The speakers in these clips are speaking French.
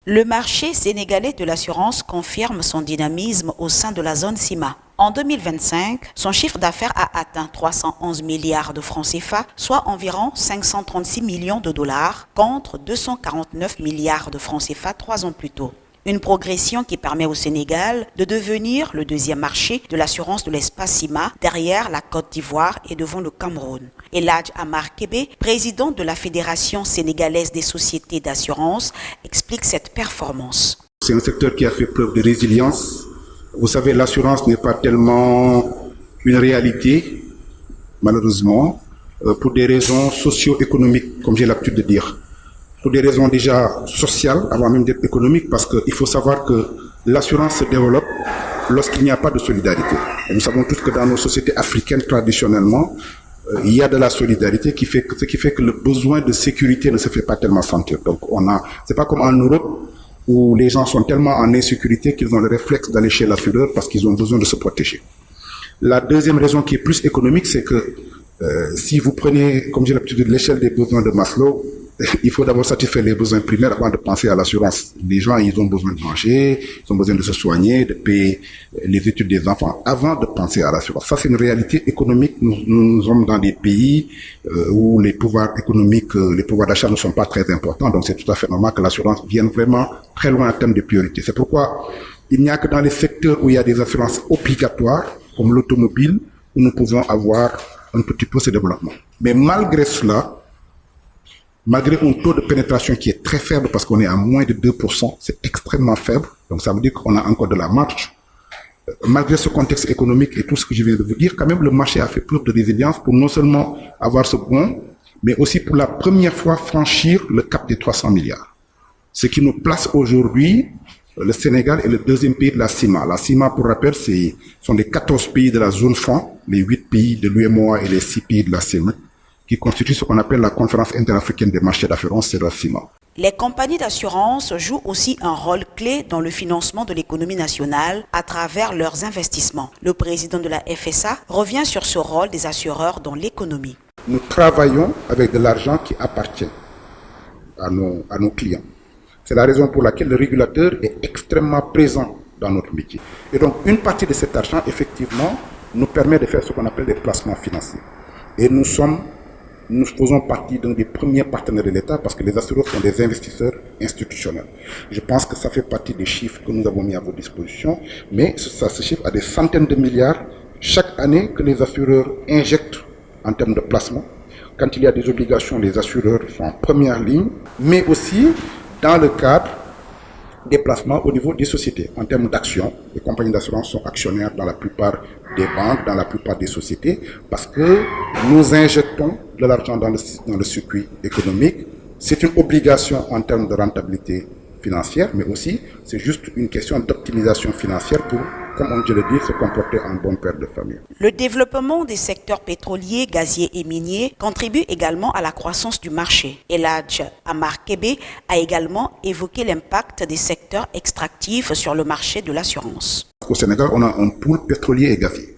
Le marché sénégalais de l'assurance confirme son dynamisme au sein de la zone CIMA. En 2025, son chiffre d'affaires a atteint 311 milliards de francs CFA, soit environ 536 millions de dollars, contre 249 milliards de francs CFA 3 ans plus tôt. Une progression qui permet au Sénégal de devenir le deuxième marché de l'assurance de l'espace CIMA derrière la Côte d'Ivoire et devant le Cameroun. Eladj Amar Kébé, président de la Fédération sénégalaise des sociétés d'assurance, explique cette performance. C'est un secteur qui a fait preuve de résilience. Vous savez, l'assurance n'est pas tellement une réalité, malheureusement, pour des raisons socio-économiques, comme j'ai l'habitude de dire. Pour des raisons déjà sociales, avant même d'être économiques, parce qu'il faut savoir que l'assurance se développe lorsqu'il n'y a pas de solidarité. Et nous savons tous que dans nos sociétés africaines, traditionnellement, il y a de la solidarité ce qui fait que le besoin de sécurité ne se fait pas tellement sentir. Donc c'est pas comme en Europe où les gens sont tellement en insécurité qu'ils ont le réflexe d'aller chez l'assureur parce qu'ils ont besoin de se protéger. La deuxième raison qui est plus économique, c'est que si vous prenez, comme j'ai l'habitude de dire, l'échelle des besoins de Maslow, il faut d'abord satisfaire les besoins primaires avant de penser à l'assurance. Les gens, ils ont besoin de manger, ils ont besoin de se soigner, de payer les études des enfants avant de penser à l'assurance. Ça, c'est une réalité économique. Nous sommes dans des pays où les pouvoirs économiques, les pouvoirs d'achat ne sont pas très importants. Donc, c'est tout à fait normal que l'assurance vienne vraiment très loin en termes de priorité. C'est pourquoi il n'y a que dans les secteurs où il y a des assurances obligatoires, comme l'automobile, où nous pouvons avoir un petit peu ce développement. Mais malgré cela, malgré un taux de pénétration qui est très faible, parce qu'on est à moins de 2%, c'est extrêmement faible, donc ça veut dire qu'on a encore de la marge. Malgré ce contexte économique et tout ce que je viens de vous dire, quand même le marché a fait preuve de résilience pour non seulement avoir ce bond, mais aussi pour la première fois franchir le cap des 300 milliards. Ce qui nous place aujourd'hui, le Sénégal est le deuxième pays de la CIMA. La CIMA, pour rappel, sont les 14 pays de la zone franc, les 8 pays de l'UEMOA et les 6 pays de la CIMA, qui constitue ce qu'on appelle la Conférence interafricaine des marchés d'assurance, c'est la CIMA. Les compagnies d'assurance jouent aussi un rôle clé dans le financement de l'économie nationale à travers leurs investissements. Le président de la FSA revient sur ce rôle des assureurs dans l'économie. Nous travaillons avec de l'argent qui appartient à nos clients. C'est la raison pour laquelle le régulateur est extrêmement présent dans notre métier. Et donc, une partie de cet argent, effectivement, nous permet de faire ce qu'on appelle des placements financiers. Et nous faisons partie d'un des premiers partenaires de l'État parce que les assureurs sont des investisseurs institutionnels. Je pense que ça fait partie des chiffres que nous avons mis à vos dispositions, mais ça se chiffre à des centaines de milliards chaque année que les assureurs injectent en termes de placement. Quand il y a des obligations, les assureurs sont en première ligne, mais aussi dans le cadre des placements au niveau des sociétés. En termes d'actions, les compagnies d'assurance sont actionnaires dans la plupart des banques, dans la plupart des sociétés, parce que nous injectons de l'argent dans le circuit économique. C'est une obligation en termes de rentabilité financière, mais aussi c'est juste une question d'optimisation financière pour, comme on dit le dit, se comporter en bon père de famille. Le développement des secteurs pétroliers, gaziers et miniers contribue également à la croissance du marché. Eladj Amar Kébé a également évoqué l'impact des secteurs extractifs sur le marché de l'assurance. Au Sénégal, on a un pool pétrolier et gazier.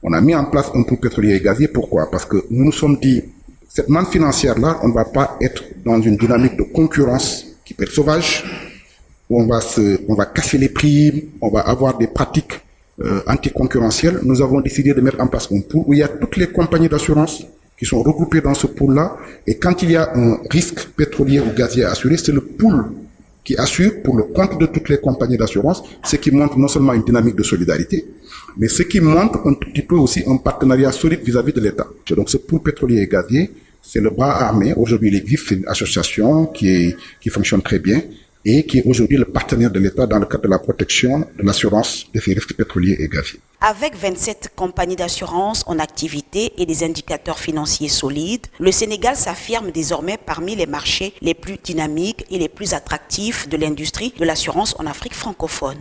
On a mis en place un pool pétrolier et gazier. Pourquoi? Parce que nous nous sommes dit, cette manne financière-là, on ne va pas être dans une dynamique de concurrence qui peut être sauvage, où on va casser les prix, on va avoir des pratiques anticoncurrentielles. Nous avons décidé de mettre en place un pool où il y a toutes les compagnies d'assurance qui sont regroupées dans ce pool-là. Et quand il y a un risque pétrolier ou gazier à assurer, c'est le pool qui assure pour le compte de toutes les compagnies d'assurance, ce qui montre non seulement une dynamique de solidarité, mais ce qui montre un petit peu aussi un partenariat solide vis-à-vis de l'État. Donc ce pool pétrolier et gazier, c'est le bras armé. Aujourd'hui, il existe une association qui fonctionne très bien et qui est aujourd'hui le partenaire de l'État dans le cadre de la protection de l'assurance de ces risques pétroliers et gaziers. Avec 27 compagnies d'assurance en activité et des indicateurs financiers solides, le Sénégal s'affirme désormais parmi les marchés les plus dynamiques et les plus attractifs de l'industrie de l'assurance en Afrique francophone.